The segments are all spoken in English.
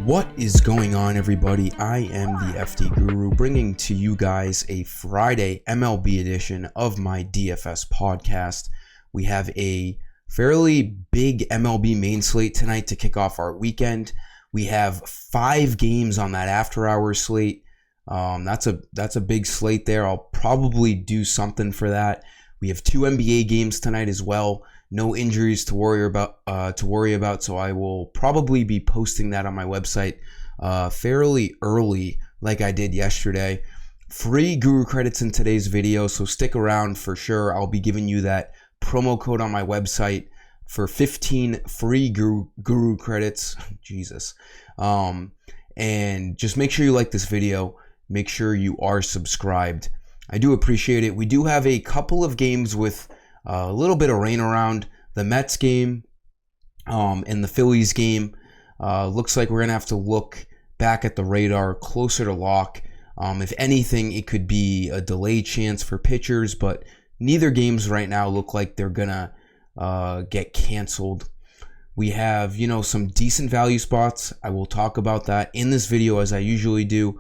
What is going on, everybody? I am the FD Guru, bringing to you guys a Friday MLB edition of my DFS podcast. We have a fairly big MLB main slate tonight to kick off our weekend. We have 5 games on that after-hours slate. That's a big slate there. I'll probably do something for that. We have 2 NBA games tonight as well. No injuries to worry about, so I will probably be posting that on my website fairly early, like I did yesterday. Free Guru credits in today's video, so stick around for sure. I'll be giving you that promo code on my website for 15 free Guru credits. Jesus. And just make sure you like this video. Make sure you are subscribed. I do appreciate it. We do have a couple of games with a little bit of rain around. The Mets game and the Phillies game. Looks like we're going to have to look back at the radar closer to lock. If anything, it could be a delayed chance for pitchers, but neither games right now look like they're going to get canceled. We have, some decent value spots. I will talk about that in this video as I usually do.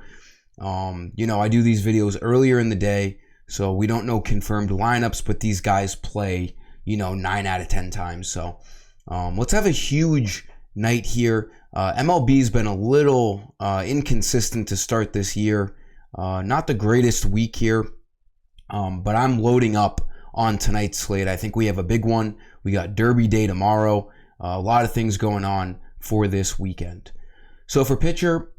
I do these videos earlier in the day, so we don't know confirmed lineups, but these guys play, 9 out of 10 times. So let's have a huge night here. MLB's been a little inconsistent to start this year. Not the greatest week here, but I'm loading up on tonight's slate. I think we have a big one. We got Derby Day tomorrow. A lot of things going on for this weekend. So for pitcher,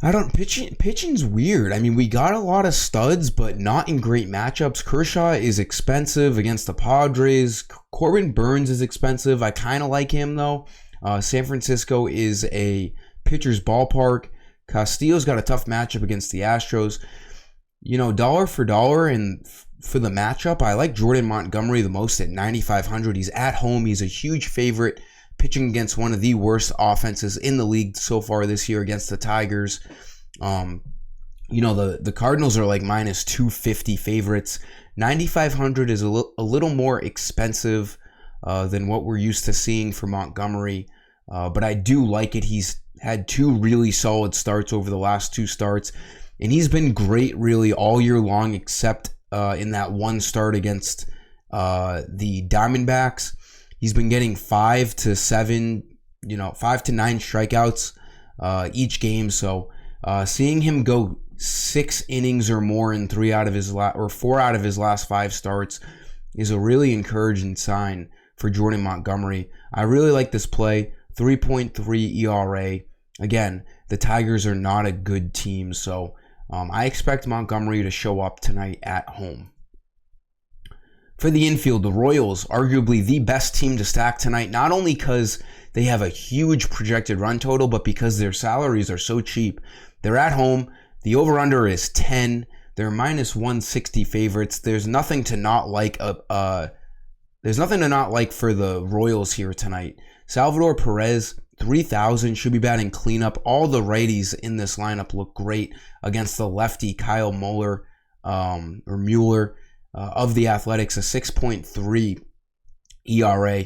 pitching's weird. I mean, we got a lot of studs, but not in great matchups. Kershaw is expensive against the Padres. Corbin Burnes is expensive. I kind of like him, though. San Francisco is a pitcher's ballpark. Castillo's got a tough matchup against the Astros. Dollar for dollar, and for the matchup, I like Jordan Montgomery the most at 9,500. He's at home. He's a huge favorite, pitching against one of the worst offenses in the league so far this year against the Tigers. The Cardinals are like minus 250 favorites. 9,500 is a little more expensive than what we're used to seeing for Montgomery. But I do like it. He's had 2 really solid starts over the last 2 starts. And he's been great really all year long, except in that one start against the Diamondbacks. He's been getting 5 to 9 strikeouts each game. So seeing him go 6 innings or more in 4 out of his last 5 starts is a really encouraging sign for Jordan Montgomery. I really like this play. 3.3 ERA. Again, the Tigers are not a good team, so I expect Montgomery to show up tonight at home. For the infield, the Royals, arguably the best team to stack tonight, not only because they have a huge projected run total, but because their salaries are so cheap. They're at home. The over-under is 10. They're minus 160 favorites. There's nothing to not like. There's nothing to not like for the Royals here tonight. Salvador Perez, 3,000, should be batting cleanup. All the righties in this lineup look great against the lefty Kyle Muller of the Athletics, a 6.3 ERA.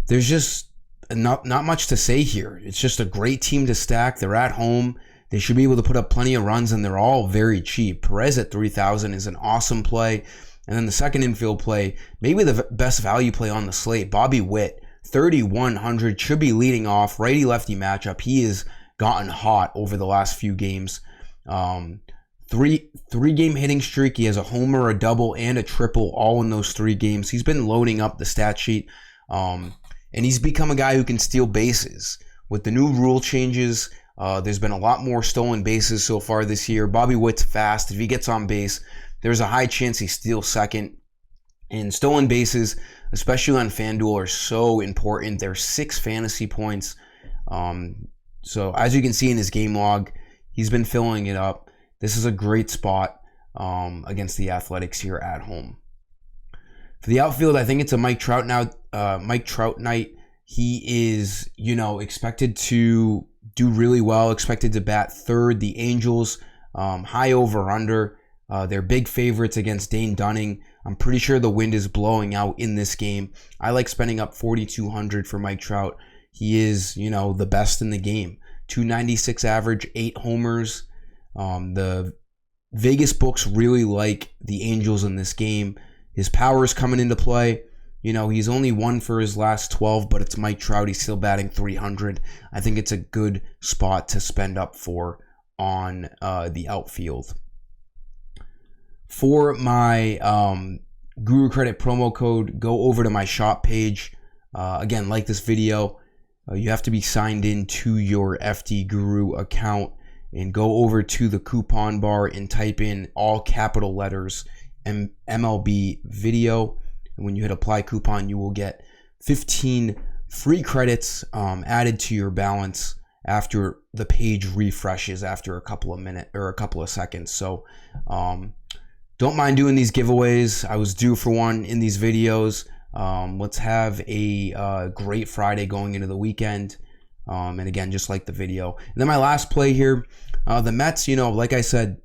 There's just not much to say here. It's just a great team to stack. They're at home. They should be able to put up plenty of runs, and they're all very cheap. Perez at 3,000 is an awesome play. And then the second infield play, maybe the best value play on the slate, Bobby Witt, 3,100, should be leading off. Righty-lefty matchup. He has gotten hot over the last few games. Three-game hitting streak. He has a homer, a double, and a triple all in those 3 games. He's been loading up the stat sheet, and he's become a guy who can steal bases. With the new rule changes, there's been a lot more stolen bases so far this year. Bobby Witt's fast. If he gets on base, there's a high chance he steals second. And stolen bases, especially on FanDuel, are so important. They're 6 fantasy points. So as you can see in his game log, he's been filling it up. This is a great spot against the Athletics here at home. For the outfield, I think it's a Mike Trout night. He is, expected to do really well, expected to bat third. The Angels, high over under. They're big favorites against Dane Dunning. I'm pretty sure the wind is blowing out in this game. I like spending up 4,200 for Mike Trout. He is, the best in the game. 296 average, 8 homers. The Vegas books really like the Angels in this game. His power is coming into play. He's only 1 for his last 12, but it's Mike Trout. He's still batting 300. I think it's a good spot to spend up for on the outfield. For my Guru Credit promo code, go over to my shop page. Again, like this video, you have to be signed in to your FD Guru account and go over to the coupon bar and type in all capital letters MLB video. And when you hit apply coupon, you will get 15 free credits added to your balance after the page refreshes after a couple of minutes or a couple of seconds. So don't mind doing these giveaways. I was due for one in these videos. Let's have a great Friday going into the weekend. And again, just like the video. And then my last play here, the Mets, like I said,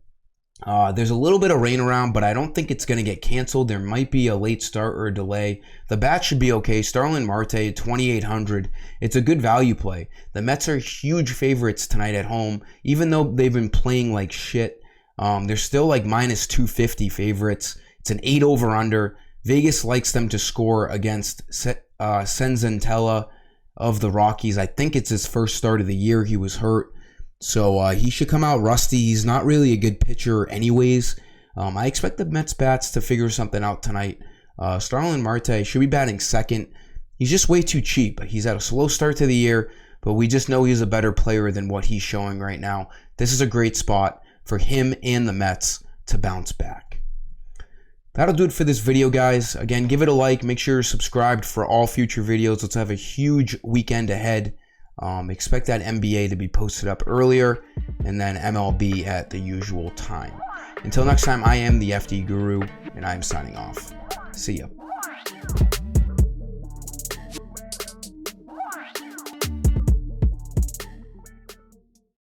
there's a little bit of rain around, but I don't think it's going to get canceled. There might be a late start or a delay. The bat should be okay. Starlin Marte, 2,800. It's a good value play. The Mets are huge favorites tonight at home. Even though they've been playing like shit, they're still like minus 250 favorites. It's an 8 over under. Vegas likes them to score against Senzatella of the Rockies. I think it's his first start of the year. He was hurt. So he should come out rusty. He's not really a good pitcher anyways. I expect the Mets bats to figure something out tonight. Starlin Marte should be batting second. He's just way too cheap. He's had a slow start to the year, but we just know he's a better player than what he's showing right now. This is a great spot for him and the Mets to bounce back. That'll do it for this video, guys. Again, give it a like. Make sure you're subscribed for all future videos. Let's have a huge weekend ahead. Expect that NBA to be posted up earlier, and then MLB at the usual time. Until next time, I am the FD Guru, and I'm signing off. See ya.